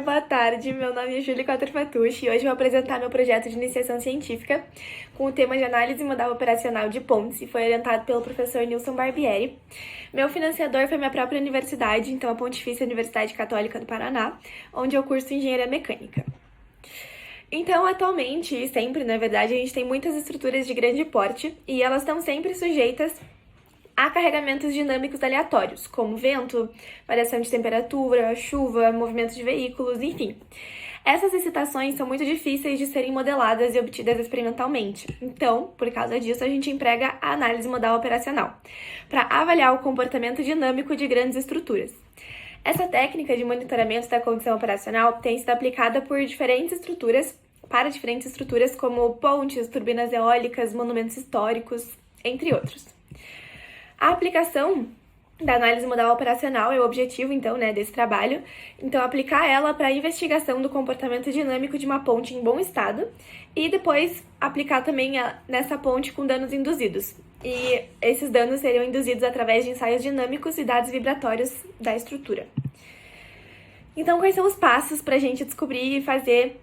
boa tarde. Meu nome é Júlia Quattrofatucci e hoje vou apresentar meu projeto de iniciação científica com o tema de análise modal operacional de pontes e foi orientado pelo professor Nilson Barbieri. Meu financiador foi minha própria universidade, então a Pontifícia Universidade Católica do Paraná, onde eu curso engenharia mecânica. Então, atualmente e sempre, na verdade, a gente tem muitas estruturas de grande porte e elas estão sempre sujeitas a carregamentos dinâmicos aleatórios, como vento, variação de temperatura, chuva, movimento de veículos, enfim. Essas excitações são muito difíceis de serem modeladas e obtidas experimentalmente. Então, por causa disso, a gente emprega a análise modal operacional, para avaliar o comportamento dinâmico de grandes estruturas. Essa técnica de monitoramento da condição operacional tem sido aplicada para diferentes estruturas como pontes, turbinas eólicas, monumentos históricos, entre outros. A aplicação da análise modal operacional é o objetivo, então, desse trabalho. Então, aplicar ela para a investigação do comportamento dinâmico de uma ponte em bom estado e depois aplicar também nessa ponte com danos induzidos. E esses danos seriam induzidos através de ensaios dinâmicos e dados vibratórios da estrutura. Então, quais são os passos para a gente descobrir e fazer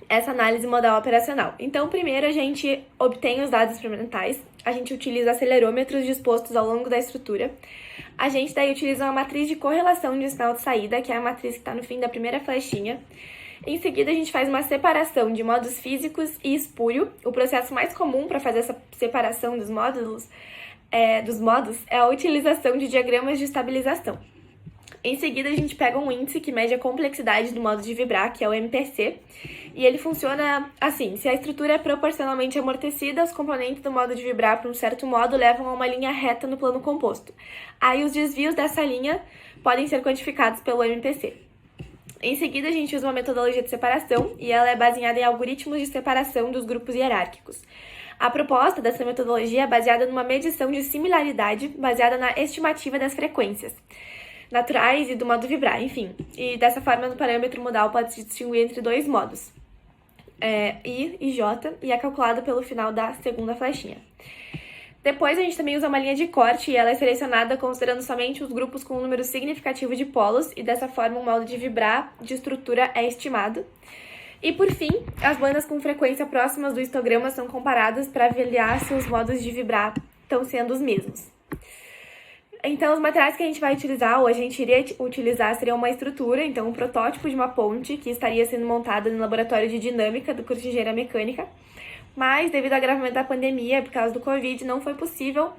essa análise modal operacional? Então, primeiro a gente obtém os dados experimentais, a gente utiliza acelerômetros dispostos ao longo da estrutura, a gente daí utiliza uma matriz de correlação de sinal de saída, que é a matriz que está no fim da primeira flechinha. Em seguida, a gente faz uma separação de modos físicos e espúrio. O processo mais comum para fazer essa separação dos modos é a utilização de diagramas de estabilização. Em seguida, a gente pega um índice que mede a complexidade do modo de vibrar, que é o MPC, e ele funciona assim: se a estrutura é proporcionalmente amortecida, os componentes do modo de vibrar para um certo modo levam a uma linha reta no plano composto. Aí os desvios dessa linha podem ser quantificados pelo MPC. Em seguida, a gente usa uma metodologia de separação, e ela é baseada em algoritmos de separação dos grupos hierárquicos. A proposta dessa metodologia é baseada numa medição de similaridade, baseada na estimativa das frequências naturais e do modo vibrar, enfim. E dessa forma, no parâmetro modal pode se distinguir entre dois modos, I e J, e é calculado pelo final da segunda flechinha. Depois a gente também usa uma linha de corte e ela é selecionada considerando somente os grupos com um número significativo de polos, e dessa forma o modo de vibrar de estrutura é estimado. E por fim, as bandas com frequência próximas do histograma são comparadas para avaliar se os modos de vibrar estão sendo os mesmos. Então, os materiais que a gente vai utilizar, ou a gente iria utilizar, seriam uma estrutura, então um protótipo de uma ponte que estaria sendo montada no laboratório de dinâmica do curso de engenharia mecânica, mas devido ao agravamento da pandemia, por causa do Covid, não foi possível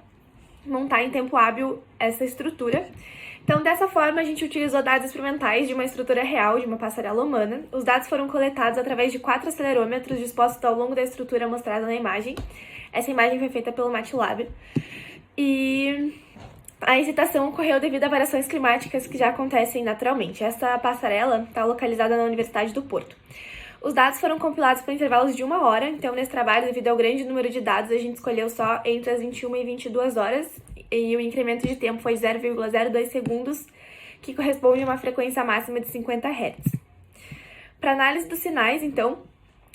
montar em tempo hábil essa estrutura. Então, dessa forma, a gente utilizou dados experimentais de uma estrutura real, de uma passarela humana. Os dados foram coletados através de 4 acelerômetros dispostos ao longo da estrutura mostrada na imagem. Essa imagem foi feita pelo MATLAB. E a excitação ocorreu devido a variações climáticas que já acontecem naturalmente. Essa passarela está localizada na Universidade do Porto. Os dados foram compilados por intervalos de 1 hora, então nesse trabalho, devido ao grande número de dados, a gente escolheu só entre as 21 e 22 horas, e o incremento de tempo foi 0,02 segundos, que corresponde a uma frequência máxima de 50 Hz. Para análise dos sinais, então,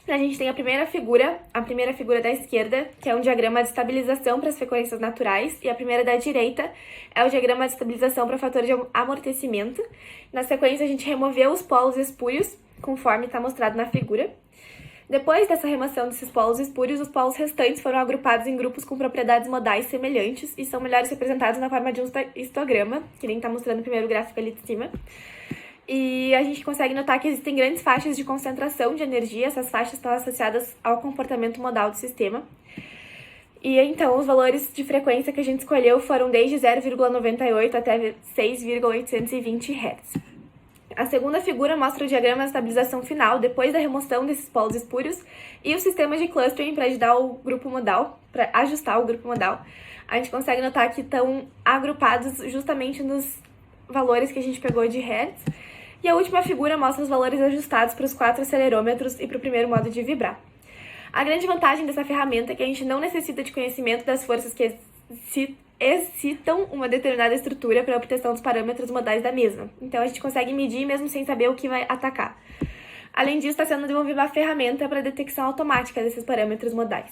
a gente tem a primeira figura da esquerda, que é um diagrama de estabilização para as frequências naturais, e a primeira da direita é o diagrama de estabilização para fator de amortecimento. Na sequência, a gente removeu os polos espúrios, conforme está mostrado na figura. Depois dessa remoção desses polos espúrios, os polos restantes foram agrupados em grupos com propriedades modais semelhantes e são melhor representados na forma de um histograma, que nem está mostrando no primeiro gráfico ali de cima. E a gente consegue notar que existem grandes faixas de concentração de energia, essas faixas estão associadas ao comportamento modal do sistema. E então, os valores de frequência que a gente escolheu foram desde 0,98 até 6,820 Hz. A segunda figura mostra o diagrama de estabilização final, depois da remoção desses polos espúrios, e o sistema de clustering para ajustar o grupo modal. A gente consegue notar que estão agrupados justamente nos valores que a gente pegou de Hertz. E a última figura mostra os valores ajustados para os 4 acelerômetros e para o primeiro modo de vibrar. A grande vantagem dessa ferramenta é que a gente não necessita de conhecimento das forças que excitam uma determinada estrutura para a obtenção dos parâmetros modais da mesma. Então a gente consegue medir mesmo sem saber o que vai atacar. Além disso, está sendo desenvolvida uma ferramenta para detecção automática desses parâmetros modais.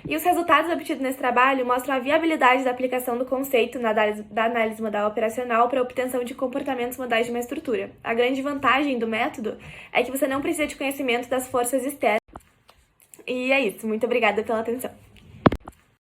E os resultados obtidos nesse trabalho mostram a viabilidade da aplicação do conceito da análise modal operacional para a obtenção de comportamentos modais de uma estrutura. A grande vantagem do método é que você não precisa de conhecimento das forças externas. E é isso. Muito obrigada pela atenção.